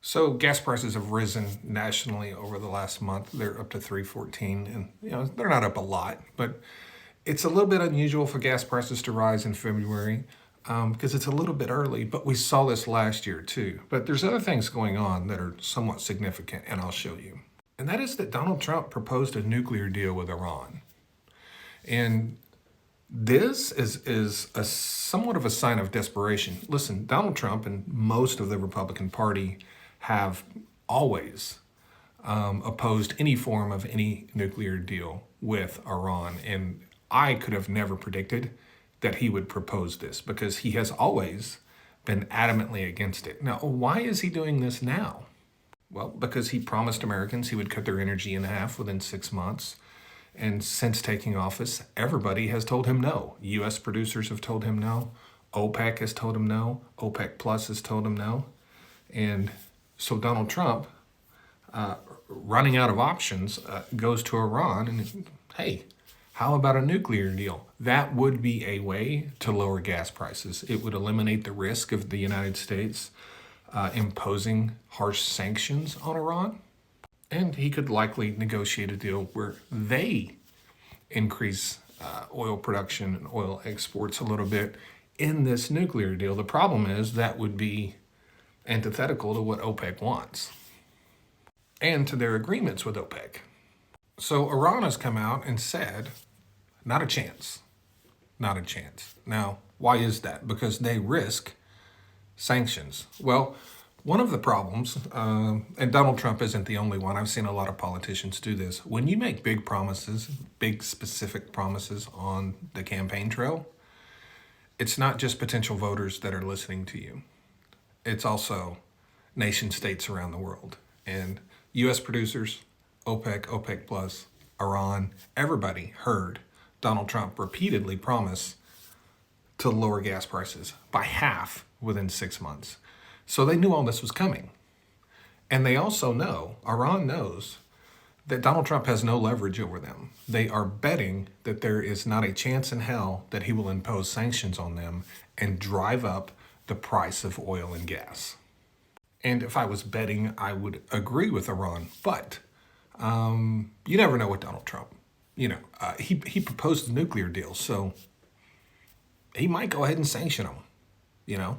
So gas prices have risen nationally over the last month. They're up to 314, and they're not up a lot, but it's a little bit unusual for gas prices to rise in February because it's a little bit early. But we saw this last year too. But there's other things going on that are somewhat significant, and I'll show you. And that is that Donald Trump proposed a nuclear deal with Iran, and this is a somewhat of a sign of desperation. Listen, Donald Trump and most of the Republican Party have always opposed any form of any nuclear deal with Iran. And I could have never predicted that he would propose this because he has always been adamantly against it. Now, why is he doing this now? Well, because he promised Americans he would cut their energy in half within 6 months. And since taking office, everybody has told him no. U.S. producers have told him no. OPEC has told him no. OPEC Plus has told him no. And so Donald Trump, running out of options, goes to Iran and, hey, how about a nuclear deal? That would be a way to lower gas prices. It would eliminate the risk of the United States imposing harsh sanctions on Iran. And he could likely negotiate a deal where they increase oil production and oil exports a little bit in this nuclear deal. The problem is that would be antithetical to what OPEC wants and to their agreements with OPEC. So Iran has come out and said, not a chance, not a chance. Now, why is that? Because they risk sanctions. Well, one of the problems, and Donald Trump isn't the only one, I've seen a lot of politicians do this. When you make big promises, big specific promises on the campaign trail, it's not just potential voters that are listening to you. It's also nation states around the world. And U.S. producers, OPEC, OPEC Plus, Iran, everybody heard Donald Trump repeatedly promise to lower gas prices by half within 6 months. So they knew all this was coming. And they also know, Iran knows, that Donald Trump has no leverage over them. They are betting that there is not a chance in hell that he will impose sanctions on them and drive up the price of oil and gas. And if I was betting, I would agree with Iran. But you never know with Donald Trump. He proposed a nuclear deal, so he might go ahead and sanction them,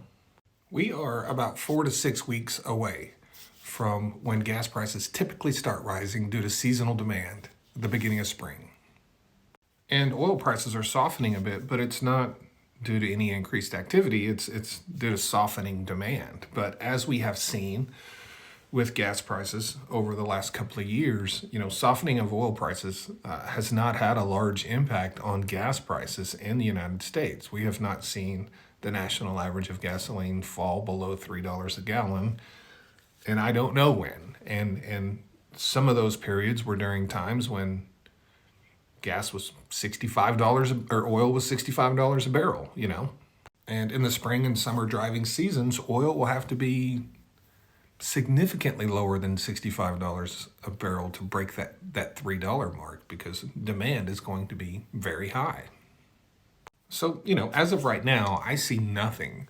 We are about 4 to 6 weeks away from when gas prices typically start rising due to seasonal demand at the beginning of spring. And oil prices are softening a bit, but it's not due to any increased activity. It's due to softening demand. But as we have seen with gas prices over the last couple of years, softening of oil prices has not had a large impact on gas prices in the United States. We have not seen the national average of gasoline fall below $3 a gallon, and I don't know when. And some of those periods were during times when gas was $65 or oil was $65 a barrel, And in the spring and summer driving seasons, oil will have to be significantly lower than $65 a barrel to break that $3 mark because demand is going to be very high. So, as of right now, I see nothing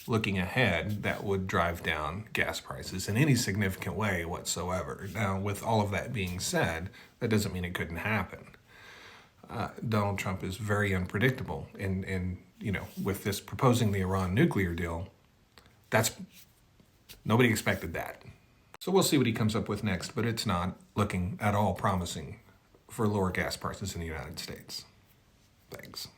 looking ahead that would drive down gas prices in any significant way whatsoever. Now, with all of that being said, that doesn't mean it couldn't happen. Donald Trump is very unpredictable. And with this proposing the Iran nuclear deal, nobody expected that. So we'll see what he comes up with next, but it's not looking at all promising for lower gas prices in the United States. Thanks.